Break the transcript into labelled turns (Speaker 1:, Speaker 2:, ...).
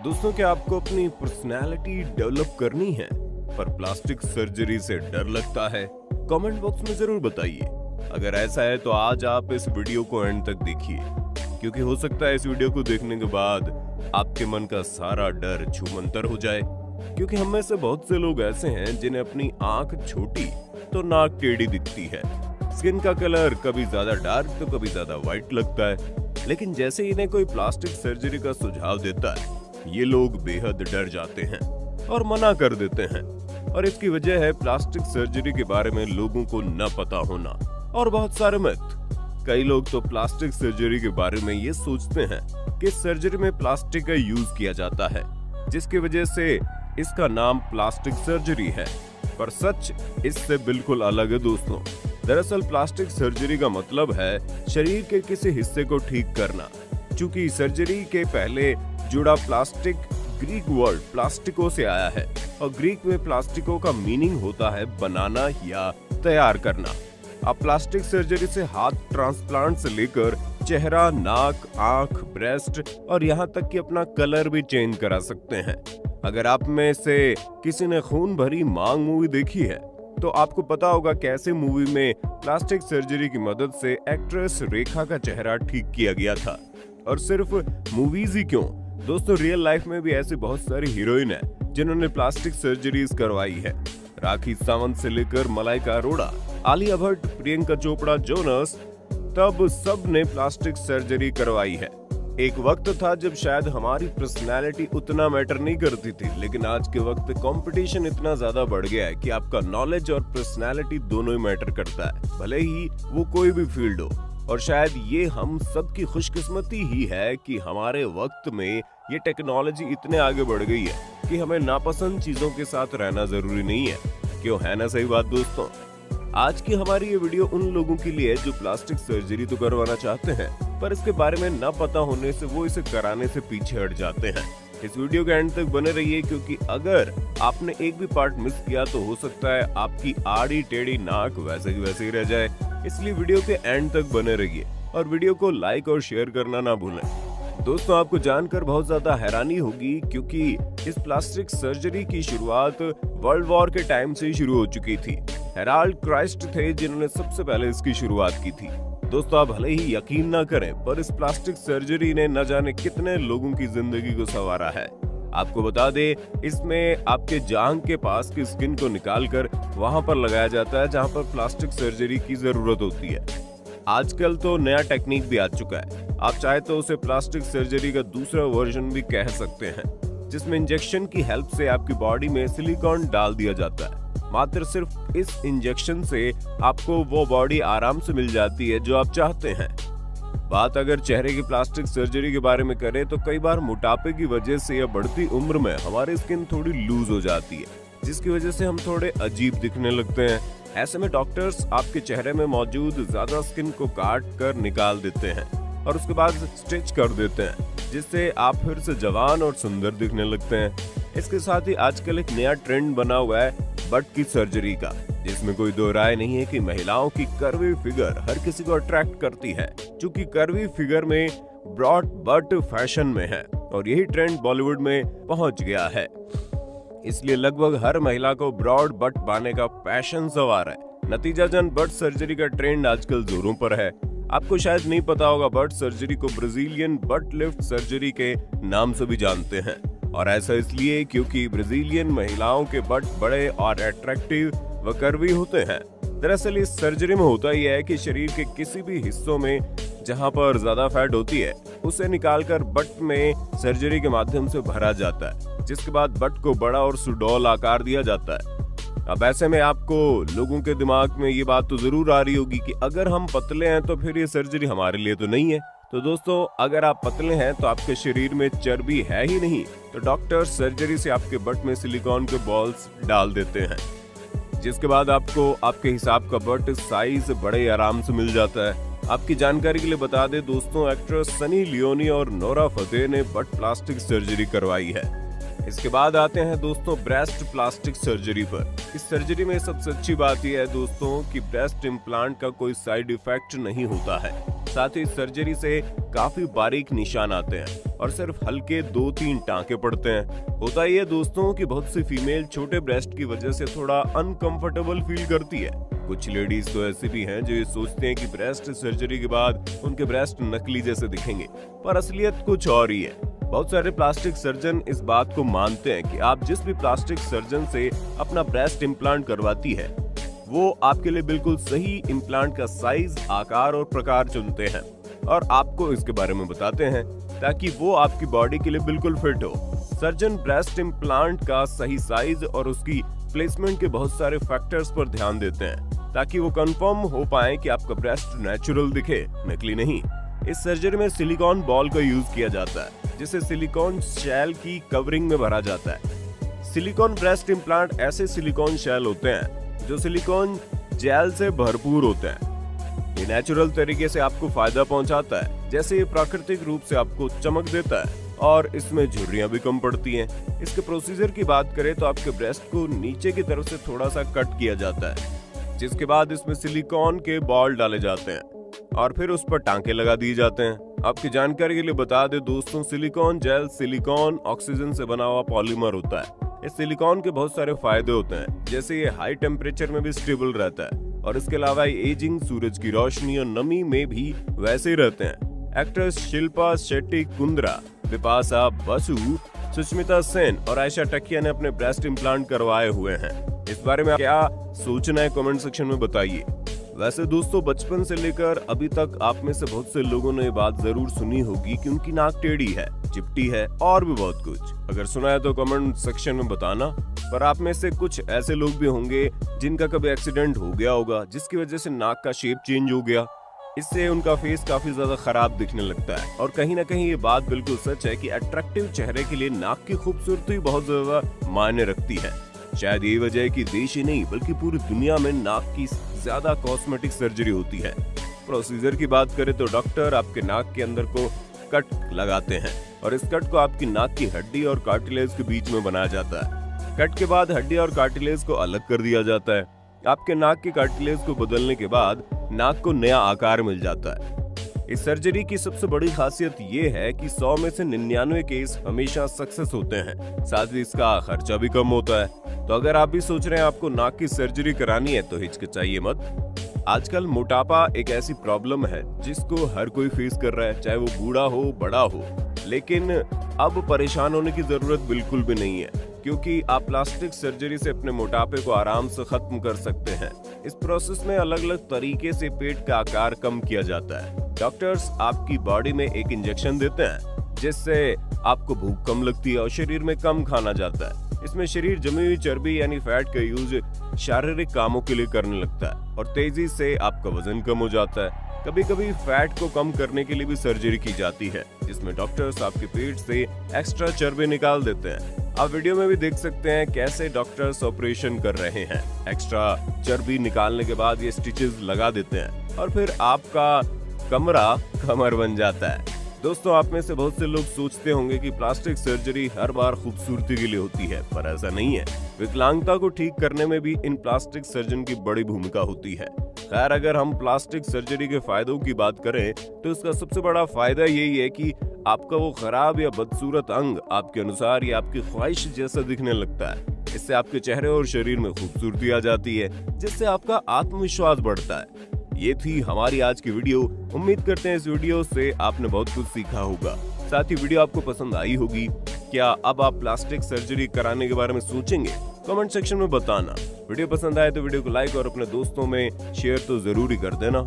Speaker 1: दोस्तों, क्या आपको अपनी पर्सनैलिटी डेवलप करनी है पर प्लास्टिक सर्जरी से डर लगता है? कमेंट बॉक्स में जरूर बताइए। अगर ऐसा है तो आज आप इस वीडियो को एंड तक देखिए, क्योंकि हो सकता है इस वीडियो को देखने के बाद आपके मन का सारा डर छूमंतर हो जाए। क्योंकि हम में से बहुत से लोग ऐसे हैं जिन्हें अपनी आंख छोटी तो नाक टेढ़ी दिखती है, स्किन का कलर कभी ज्यादा डार्क तो कभी ज्यादा व्हाइट लगता है, लेकिन जैसे इन्हें कोई प्लास्टिक सर्जरी का सुझाव देता है ये लोग बेहद डर जाते हैं और मना कर देते हैं। और इसकी वजह है प्लास्टिक सर्जरी के बारे में लोगों को न पता होना और बहुत सारे मिथ। कई लोग तो प्लास्टिक सर्जरी के बारे में ये सोचते हैं कि सर्जरी में प्लास्टिक का यूज किया जाता है, जिसकी वजह से इसका नाम प्लास्टिक सर्जरी है। पर सच इससे बिल्कुल अलग है दोस्तों। दरअसल प्लास्टिक सर्जरी का मतलब है शरीर के किसी हिस्से को ठीक करना। चूंकि सर्जरी के पहले जुड़ा प्लास्टिक ग्रीक वर्ड प्लास्टिको से आया है और ग्रीक में प्लास्टिको का मीनिंग होता है बनाना या तैयार करना। आप प्लास्टिक सर्जरी से हाथ ट्रांसप्लांट से लेकर चेहरा, नाक, आंख, ब्रेस्ट और यहाँ तक कि अपना कलर भी चेंज करा सकते हैं। अगर आप में से किसी ने खून भरी मांग मूवी देखी है तो आपको पता होगा कैसे मूवी में प्लास्टिक सर्जरी की मदद से एक्ट्रेस रेखा का चेहरा ठीक किया गया था। और सिर्फ मूवीज ही क्यों दोस्तों, रियल लाइफ में भी ऐसी बहुत सारी हीरोइन है जिन्होंने प्लास्टिक सर्जरीज करवाई है। राखी सावंत से लेकर मलाइका अरोड़ा, आलिया भट्ट, प्रियंका चोपड़ा, जोनस, तब सब ने प्लास्टिक सर्जरी करवाई है। एक वक्त था जब शायद हमारी पर्सनैलिटी उतना मैटर नहीं करती थी, लेकिन आज के वक्त कंपटीशन इतना ज्यादा बढ़ गया है कि आपका नॉलेज और पर्सनैलिटी दोनों ही मैटर करता है, भले ही वो कोई भी फील्ड हो। और शायद ये हम सबकी खुशकिस्मती ही है कि हमारे वक्त में ये टेक्नोलॉजी इतने आगे बढ़ गई है कि हमें नापसंद चीजों के साथ रहना जरूरी नहीं है। क्यों, है ना सही बात दोस्तों? आज की हमारी ये वीडियो उन लोगों के लिए है जो प्लास्टिक सर्जरी तो करवाना चाहते हैं, पर इसके बारे में न पता होने से वो इसे कराने से पीछे हट जाते हैं। इस वीडियो के एंड तक बने रहिए, क्योंकि अगर आपने एक भी पार्ट मिस किया तो हो सकता है आपकी आड़ी टेढ़ी नाक वैसे की वैसे ही रह जाए। इसलिए वीडियो के एंड तक बने रहिए और वीडियो को लाइक और शेयर करना ना भूलें। दोस्तों, आपको जानकर बहुत ज्यादा हैरानी होगी, क्योंकि इस प्लास्टिक सर्जरी की शुरुआत वर्ल्ड वॉर के टाइम से ही शुरू हो चुकी थी। हेराल्ड क्राइस्ट थे जिन्होंने सबसे पहले इसकी शुरुआत की थी। दोस्तों, आप भले ही यकीन ना करें, पर इस प्लास्टिक सर्जरी ने न जाने कितने लोगों की जिंदगी को संवारा है। आपको बता दे, इसमें आपके जांघ के पास की स्किन को निकालकर वहां पर लगाया जाता है जहां पर प्लास्टिक सर्जरी की जरूरत होती है। आजकल तो नया टेक्निक भी आ चुका है, आप चाहे तो उसे प्लास्टिक सर्जरी का दूसरा वर्जन भी कह सकते हैं, जिसमें इंजेक्शन की हेल्प से आपकी बॉडी में सिलिकॉन डाल दिया जाता है। मात्र सिर्फ इस इंजेक्शन से आपको वो बॉडी आराम से मिल जाती है जो आप चाहते हैं। बात अगर चेहरे की प्लास्टिक सर्जरी के बारे में करें तो कई बार मोटापे की वजह से या बढ़ती उम्र में हमारी स्किन थोड़ी लूज हो जाती है, जिसकी वजह से हम थोड़े अजीब दिखने लगते हैं। ऐसे में डॉक्टर्स आपके चेहरे में मौजूद ज्यादा स्किन को काट कर निकाल देते हैं और उसके बाद स्टिच कर देते हैं, जिससे आप फिर से जवान और सुंदर दिखने लगते हैं। इसके साथ ही आजकल एक नया ट्रेंड बना हुआ है बट की सर्जरी का, जिसमें कोई दो राय नहीं है कि महिलाओं की कर्वी फिगर हर किसी को अट्रैक्ट करती है। चूंकि कर्वी फिगर में ब्रॉड बट फैशन में है और यही ट्रेंड बॉलीवुड में पहुंच गया है, इसलिए लगभग हर महिला को ब्रॉड बट पाने का पैशन सवार है। नतीजाजन बट सर्जरी का ट्रेंड आजकल जोरों पर है। आपको शायद नहीं पता होगा, बट सर्जरी को ब्राजीलियन बट लिफ्ट सर्जरी के नाम से भी जानते हैं, और ऐसा इसलिए क्योंकि ब्राजीलियन महिलाओं के बट बड़े और अट्रैक्टिव व कर्वी होते हैं। दरअसल इस सर्जरी में होता यह है कि शरीर के किसी भी हिस्सों में जहां पर ज्यादा फैट होती है उसे निकालकर बट में सर्जरी के माध्यम से भरा जाता है, जिसके बाद बट को बड़ा और सुडौल आकार दिया जाता है। अब ऐसे में आपको लोगों के दिमाग में ये बात तो जरूर आ रही होगी कि अगर हम पतले हैं तो फिर ये सर्जरी हमारे लिए तो नहीं है। तो दोस्तों, अगर आप पतले हैं तो आपके शरीर में चर्बी है ही नहीं, तो डॉक्टर सर्जरी से आपके बट में सिलिकॉन के बॉल्स डाल देते हैं, जिसके बाद आपको आपके हिसाब का बट साइज बड़े आराम से मिल जाता है। आपकी जानकारी के लिए बता दें दोस्तों, एक्ट्रेस सनी लियोनी और नोरा फतेही ने बट प्लास्टिक सर्जरी करवाई है। इसके बाद आते हैं दोस्तों ब्रेस्ट प्लास्टिक सर्जरी पर। इस सर्जरी में सबसे अच्छी बात यह है दोस्तों कि ब्रेस्ट इम्प्लांट का कोई साइड इफेक्ट नहीं होता है। साथ ही सर्जरी से काफी बारीक निशान आते हैं और सिर्फ हल्के 2-3 टांके पड़ते हैं। होता ही है दोस्तों कि बहुत सी फीमेल छोटे ब्रेस्ट की वजह से थोड़ा अनकंफर्टेबल फील करती है। कुछ लेडीज तो ऐसे भी हैं जो ये सोचते हैं कि ब्रेस्ट सर्जरी के बाद उनके ब्रेस्ट नकली जैसे दिखेंगे, पर असलियत कुछ और ही है। बहुत सारे प्लास्टिक सर्जन इस बात को मानते हैं कि आप जिस भी प्लास्टिक सर्जन से अपना ब्रेस्ट इम्प्लांट करवाती है वो आपके लिए बिल्कुल सही इम्प्लांट का साइज, आकार और प्रकार चुनते हैं और आपको इसके बारे में बताते हैं ताकि वो आपकी बॉडी के लिए बिल्कुल फिट हो। सर्जन ब्रेस्ट इम्प्लांट का सही साइज और उसकी प्लेसमेंट के बहुत सारे फैक्टर्स पर ध्यान देते हैं ताकि वो कंफर्म हो पाए कि आपका ब्रेस्ट नेचुरल दिखे, नकली नहीं। इस सर्जरी में सिलिकॉन बॉल का यूज किया जाता है जिसे सिलिकॉन शेल की कवरिंग में भरा जाता है। सिलिकॉन ब्रेस्ट इम्प्लांट ऐसे सिलिकॉन शेल होते हैं जो सिलिकॉन जेल से भरपूर होते हैं। ये नेचुरल तरीके से आपको फायदा पहुंचाता है, जैसे ये प्राकृतिक रूप से आपको चमक देता है और इसमें झुर्रियां भी कम पड़ती हैं। इसके प्रोसीजर की बात करें तो आपके ब्रेस्ट को नीचे की तरफ से थोड़ा सा कट किया जाता है, जिसके बाद इसमें सिलिकॉन के बॉल डाले जाते हैं और फिर उस पर टांके लगा दिए जाते हैं। आपकी जानकारी के लिए बता दे दोस्तों, सिलिकॉन जेल सिलिकॉन ऑक्सीजन से बना हुआ पॉलीमर होता है। इस सिलिकॉन के बहुत सारे फायदे होते हैं, जैसे ये हाई टेम्परेचर में भी स्टेबल रहता है और इसके अलावा एजिंग, सूरज की रोशनी और नमी में भी वैसे ही रहते हैं। एक्ट्रेस शिल्पा शेट्टी, कुंद्रा, बिपाशा बसु, सुष्मिता सेन और आयशा टकिया ने अपने ब्रेस्ट इम्प्लांट करवाए हुए हैं। इस बारे में क्या सोचना है कमेंट सेक्शन में बताइए। वैसे दोस्तों, बचपन से लेकर अभी तक आप में से बहुत से लोगों ने ये बात जरूर सुनी होगी कि उनकी नाक टेढ़ी है, चिपटी है और भी बहुत कुछ। अगर सुना है तो कमेंट सेक्शन में बताना। पर आप में से कुछ ऐसे लोग भी होंगे जिनका कभी एक्सीडेंट हो गया होगा जिसकी वजह से नाक का शेप चेंज हो गया। इससे उनका फेस काफी ज्यादा खराब दिखने लगता है और कहीं ना कहीं ये बात बिल्कुल सच है कि अट्रैक्टिव चेहरे के लिए नाक की खूबसूरती बहुत ज्यादा मायने रखती है। शायद यही वजह है कि देश ही नहीं बल्कि पूरी दुनिया में नाक की ज्यादा कॉस्मेटिक सर्जरी होती है। प्रोसीजर की बात करें तो डॉक्टर आपके नाक के अंदर को कट लगाते हैं और इस कट को आपकी नाक की हड्डी और कार्टिलेज के बीच में बनाया जाता है। कट के बाद हड्डी और कार्टिलेज को अलग कर दिया जाता है। आपके नाक की कार्टिलेज को बदलने के बाद नाक को नया आकार मिल जाता है। इस सर्जरी की सबसे बड़ी खासियत ये है कि 100 में से 99 केस हमेशा सक्सेस होते हैं, साथ ही इसका खर्चा भी कम होता है। तो अगर आप भी सोच रहे हैं आपको नाक की सर्जरी करानी है तो हिचकिचाइए मत। आजकल मोटापा एक ऐसी प्रॉब्लम है जिसको हर कोई फेस कर रहा है, चाहे वो बूढ़ा हो बड़ा हो। लेकिन अब परेशान होने की जरूरत बिल्कुल भी नहीं है, क्योंकि आप प्लास्टिक सर्जरी से अपने मोटापे को आराम से खत्म कर सकते हैं। इस प्रोसेस में अलग अलग तरीके से पेट का आकार कम किया जाता है। डॉक्टर्स आपकी बॉडी में एक इंजेक्शन देते हैं जिससे आपको भूख कम लगती है और शरीर में कम खाना जाता है। इसमें शरीर जमी हुई चर्बी यानी फैट का यूज शारीरिक कामों के लिए करने लगता है और तेजी से आपका वजन कम हो जाता है। कभी कभी फैट को कम करने के लिए भी सर्जरी की जाती है, जिसमें डॉक्टर्स आपके पेट से एक्स्ट्रा चर्बी निकाल देते हैं। आप वीडियो में भी देख सकते हैं कैसे डॉक्टर्स ऑपरेशन कर रहे हैं। एक्स्ट्रा चर्बी निकालने के बाद ये स्टिचेस लगा देते हैं और फिर आपका कमरा कमर बन जाता है। दोस्तों, आप में से बहुत से लोग सोचते होंगे कि प्लास्टिक सर्जरी हर बार खूबसूरती के लिए होती है, पर ऐसा नहीं है। विकलांगता को ठीक करने में भी इन प्लास्टिक सर्जन की बड़ी भूमिका होती है। खैर, अगर हम प्लास्टिक सर्जरी के फायदों की बात करें तो इसका सबसे बड़ा फायदा यही है कि आपका वो खराब या बदसूरत अंग आपके अनुसार या आपकी ख्वाहिश जैसा दिखने लगता है। इससे आपके चेहरे और शरीर में खूबसूरती आ जाती है, जिससे आपका आत्मविश्वास बढ़ता है। ये थी हमारी आज की वीडियो। उम्मीद करते हैं इस वीडियो से आपने बहुत कुछ सीखा होगा। साथ ही वीडियो आपको पसंद आई होगी। क्या अब आप प्लास्टिक सर्जरी कराने के बारे में सोचेंगे? कमेंट सेक्शन में बताना। वीडियो पसंद आए तो वीडियो को लाइक और अपने दोस्तों में शेयर तो जरूर ही कर देना।